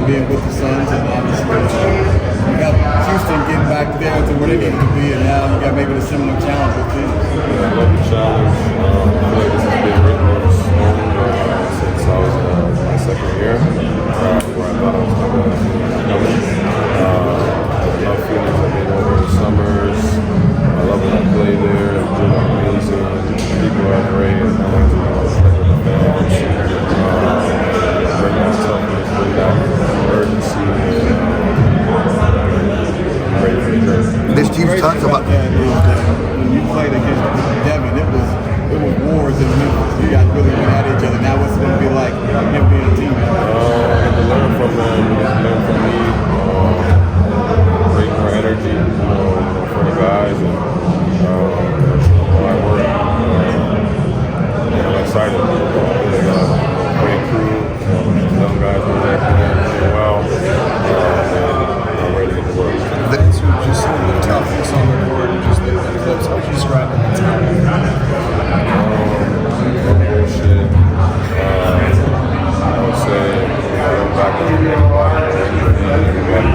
being with the Suns, and obviously you got Houston getting back there to where they need to be, and now you got maybe a similar challenge with them. Yeah, I love the challenge. I feel like this has been written since I was my second year, where I thought I was going to I love Phoenix. I've been over the summers. I love when I play there. It's been amazing. People are great. I like to play with the fans. Bring that toughness, bring that urgency. I'm ready for the journey. This team's talked about that is that when you played against Devin, it was wars in Memphis. You guys really went at each other. Now what's it going to be like him being a teammate? I had to learn from them, learn from me, bring more energy, for the guys, and hard work. I'm excited. Great crew, young guys who are doing well. I'm ready to get to work. Just the toughness on the court and just the clips. How would you describe the mentality? Bullshit. I would say going back to everybody.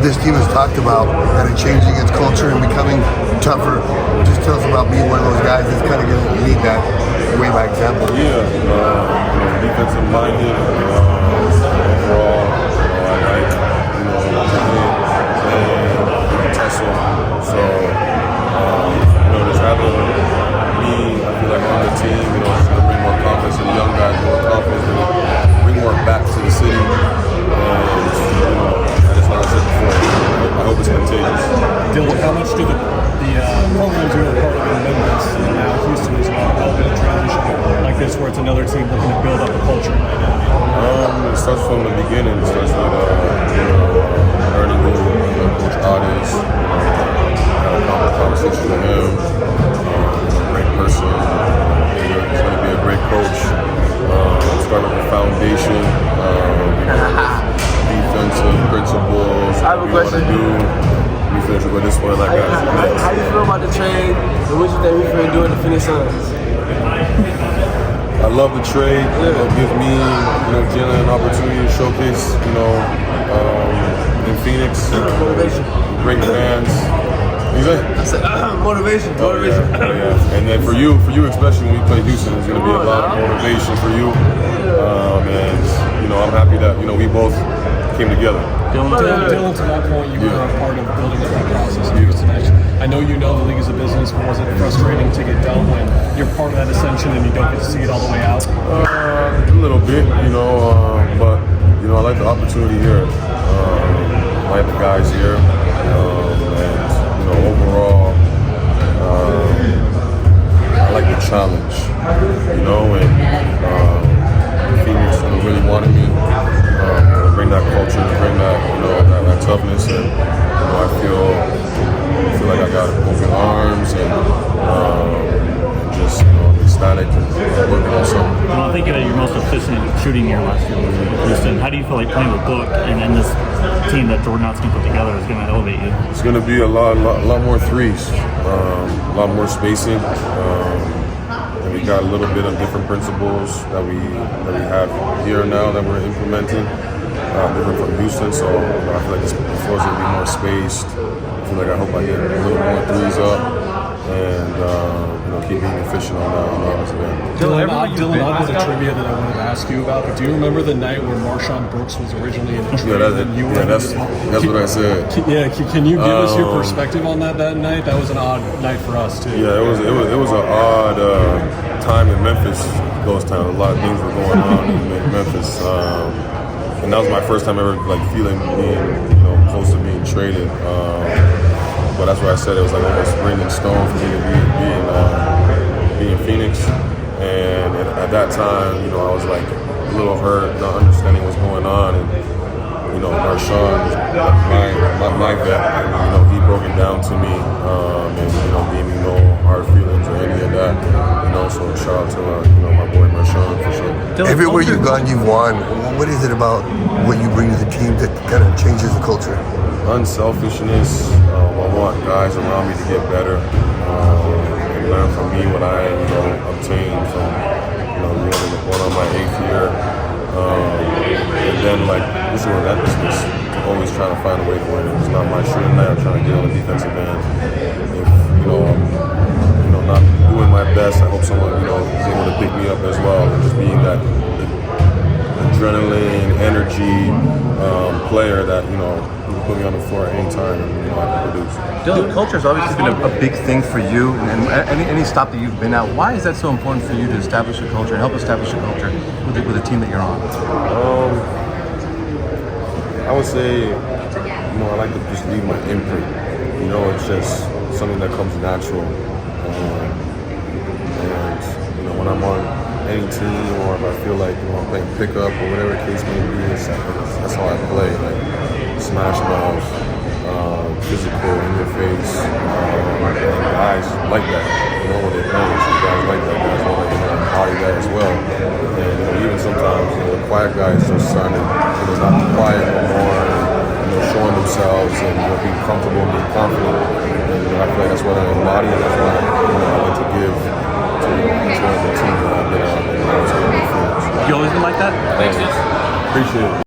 this team has talked about kind of changing its culture and becoming tougher. Just tell us about being one of those guys that's kind of going to lead that way by example. Yeah, defensive minded. Overall, I like and tussle. So just having me, I feel like on the team, it's going to bring more confidence to the young guys, more confidence, bring more back to the city. And like I said before, I hope it's contagious. Dillon, how much do the programs you were part of in Memphis and now Houston as well help in a transition like this where it's another team looking to build up a culture and identity? It starts from the beginning. It starts with learning who Coach Odd is. Had a conversation with him. Great person. He's going to be a great coach. Start with the foundation. Defensive principles. I have a question. We finish with this one. Like how do you feel about the trade? And what you think we finna do in the Phoenix Suns? I love the trade. It gives me, Jalen an opportunity to showcase, in Phoenix. Motivation. Great fans. What you say? I said motivation. Yeah. And then for you especially when you play Houston, it's going to be a lot of motivation for you. And I'm happy that we both came together. Dillon, to that point, you were a part of building up that process in Houston. I know you know the league is a business, but was it frustrating to get done when you're part of that ascension and you don't get to see it all the way out? A little bit, but I like the opportunity here. I like the guys here, and overall, I like the challenge. And Phoenix really wanted me. Bring that culture, bring that that toughness, and I feel like I got open arms and just ecstatic and working on something. I think of your most efficient shooting year last year with Houston. How do you feel like playing with Book and this team that Jordan's going to put together is going to elevate you? It's going to be a lot more threes, a lot more spacing. And we got a little bit of different principles that we have here now that we're implementing. Different from Houston, so I feel like this floor is going to be more spaced. I hope I get a little more threes up and keep being efficient on the offensive end. Dillon, I have a trivia that I wanted to ask you about. But do you remember the night when Marshawn Brooks was originally in the trade? That's what I said. Can you give us your perspective on that night? That was an odd night for us too. Yeah, it was an odd time in Memphis. Those times, a lot of things were going on in Memphis. And that was my first time ever feeling being close to being traded. But that's why I said it was almost bringing stone for me to be in Phoenix. And at that time, I was a little hurt, not understanding what's going on. And you know, our son, my vet, and, you know, he broke it down to me, and, you know, gave me no hard feelings or any of that, you know, so shout out to, you know, my boy Marshawn for sure. Everywhere you've gone, you've won. What is it about what you bring to the team that kind of changes the culture? Unselfishness. I want guys around me to get better and learn from me what I, you know, obtained from, you know, going on my 8th year. And then, like, this is relentlessness. Always trying to find a way to win. It's not my shooting night. I'm trying to get on the defensive end. If, you know, I'm, you know, not doing my best, I hope someone, you know, is able to pick me up as well. And just being that adrenaline, energy player that, you know, you can put me on the floor at any time and, you know, I can produce. Dillon, culture has obviously been a big thing for you, and any stop that you've been at. Why is that so important for you to establish a culture and help establish a culture with the team that you're on? I would say, you know, I like to just leave my imprint. You know, it's just something that comes natural. And, you know, when I'm on any team or if I feel like, you know, I'm playing pickup or whatever the case may be, that's how I play. Like, smash mouth, physical, in your face. And guys like that. You know, when they play, guys like that. Guys want to, you know, embody that as well. And, you know, even sometimes, you know, the quiet guys just starting to, you know, not be quiet no more, and, you know, showing themselves and, you know, being comfortable and being confident. And, you know, I feel like that's what I embody, and that's what I, you know, I like to give to each one of the teams that I've been on. And, you know, You always been like that? Thanks. Appreciate it.